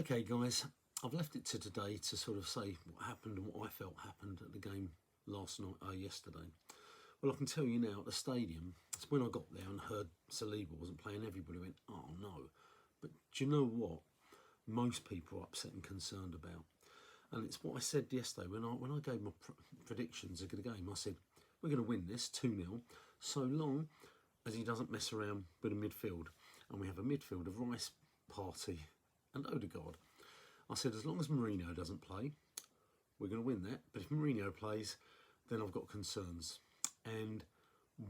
Okay, guys, I've left it to today to sort of say what happened and what I felt happened at the game yesterday. Well, I can tell you now at the stadium, it's when I got there and heard Saliba wasn't playing, everybody went, oh no. But do you know what? Most people are upset and concerned about. And it's what I said yesterday when I gave my predictions of the game. I said, we're going to win this 2-0, so long as he doesn't mess around with a midfield. And we have a midfield of Rice, Partey and Odegaard. I said, as long as Mourinho doesn't play, we're going to win that. But if Mourinho plays, then I've got concerns. And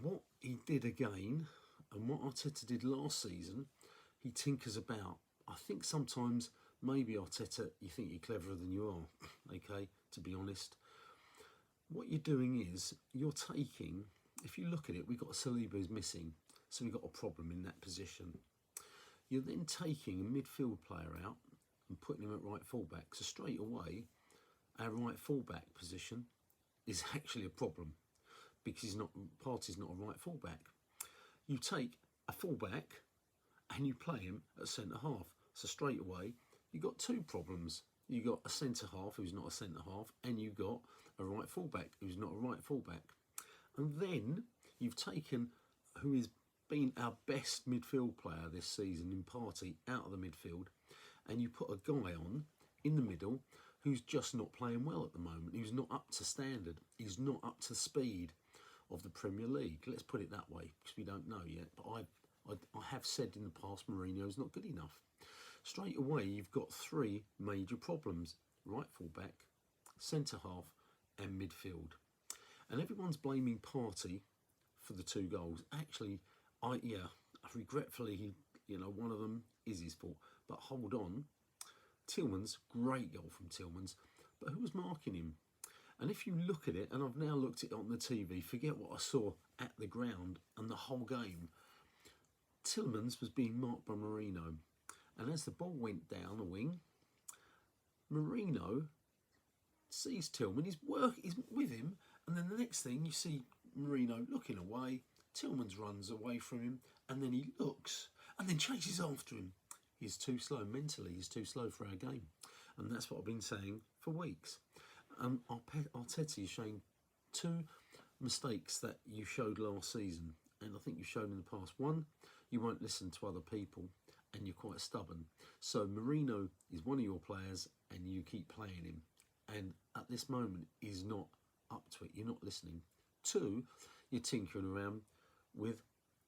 what he did again, and what Arteta did last season, he tinkers about. I think sometimes, maybe Arteta, you think you're cleverer than you are, okay, to be honest. What you're doing is, you're taking, if you look at it, we've got Saliba who's missing, so we've got a problem in that position. You're then taking a midfield player out and putting him at right fullback. So straight away, our right fullback position is actually a problem because Partey's not a right fullback. You take a fullback and you play him at centre half. So straight away, you've got two problems. You've got a centre half who's not a centre half, and you've got a right fullback who's not a right fullback. And then you've taken who has been our best midfield player this season in Partey out of the midfield, and you put a guy on in the middle who's just not playing well at the moment, who's not up to standard, he's not up to speed of the Premier League. Let's put it that way, because we don't know yet. But I have said in the past Mourinho's not good enough. Straight away, you've got three major problems: right fullback, centre half and midfield. And everyone's blaming Partey for the 2 goals. Actually, regretfully, one of them is his fault. But hold on, Tillman's, great goal from Tillman's, but who was marking him? And if you look at it, and I've now looked at it on the TV, forget what I saw at the ground and the whole game, Tillman's was being marked by Mourinho. And as the ball went down a wing, Mourinho sees Tillman, he's with him, and then the next thing you see Mourinho looking away, Tillman's runs away from him, and then he looks and then chases after him. He's too slow mentally, he's too slow for our game. And that's what I've been saying for weeks. Arteta is showing 2 mistakes that you showed last season, and I think you've shown in the past. One, you won't listen to other people, and you're quite stubborn. So Mourinho is one of your players, and you keep playing him. And at this moment, he's not up to it. You're not listening. 2, you're tinkering around with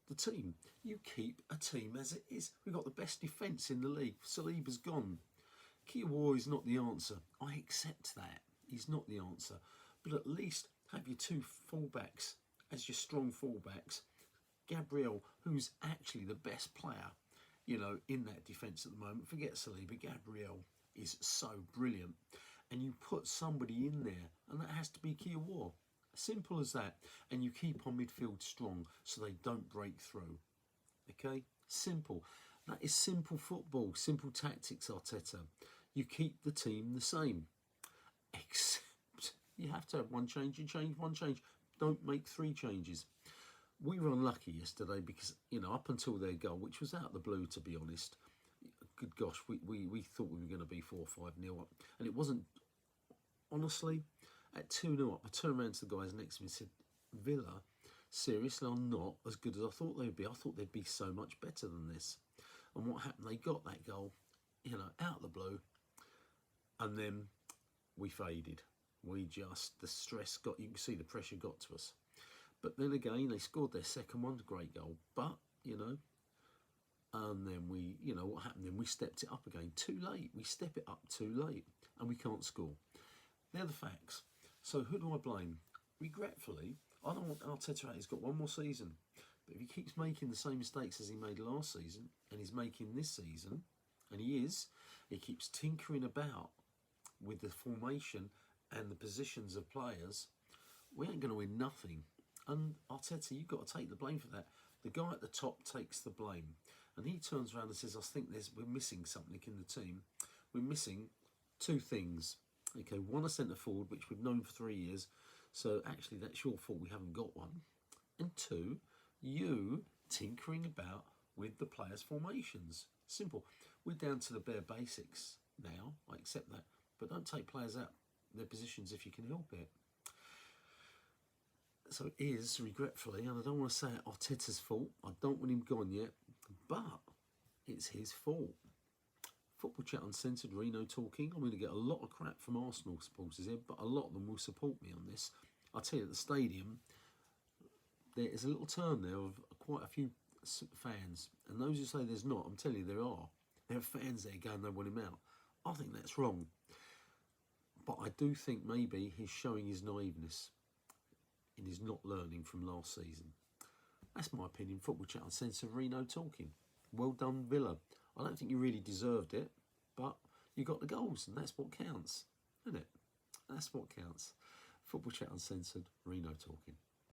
the team. You keep a team as it is. We've got the best defence in the league. Saliba's gone. Kiwior is not the answer. I accept that. He's not the answer. But at least have your 2 fullbacks as your strong fullbacks. Gabriel, who's actually the best player, in that defence at the moment. Forget Saliba. Gabriel is so brilliant. And you put somebody in there, and that has to be Kiwior. Simple as that. And you keep on midfield strong so they don't break through. Okay? Simple. That is simple football, simple tactics, Arteta. You keep the team the same. Except you have to have one change. You change one change. Don't make 3 changes. We were unlucky yesterday because, up until their goal, which was out of the blue, to be honest, good gosh, we thought we were going to be 4 or 5-0 up. And it wasn't, honestly, at 2-0 up, I turned around to the guys next to me and said, Villa, seriously, are not as good as I thought they would be. I thought they'd be so much better than this. And what happened? They got that goal, out of the blue, and then we faded. The stress got, you can see the pressure got to us. But then again, they scored their second one, great goal. But, and then what happened? Then we stepped it up again. Too late. We step it up too late, and we can't score. They're the facts. So who do I blame? Regretfully, I don't want Arteta out. He's got 1 more season. But if he keeps making the same mistakes as he made last season, and he's making this season, and he keeps tinkering about with the formation and the positions of players, we ain't going to win nothing. And Arteta, you've got to take the blame for that. The guy at the top takes the blame. And he turns around and says, I think we're missing something in the team. We're missing 2 things. Okay, 1, a centre forward, which we've known for 3 years. So actually, that's your fault we haven't got one. And 2, you tinkering about with the players' formations. Simple. We're down to the bare basics. now. I accept that. But don't take players out their positions if you can help it. So it is, regretfully, and I don't want to say it Arteta's fault. I don't want him gone yet, but it's his fault. Football Chat Uncensored, Reno talking. I'm going to get a lot of crap from Arsenal supporters here, but a lot of them will support me on this. I'll tell you, at the stadium, there is a little term there of quite a few fans, and those who say there's not, I'm telling you there are. There are fans there going, they want him out. I think that's wrong. But I do think maybe he's showing his naiveness in his not learning from last season. That's my opinion. Football Chat Uncensored, Reno talking. Well done, Villa. I don't think you really deserved it, but you got the goals, and that's what counts, isn't it? That's what counts. Football Chat Uncensored, Reno talking.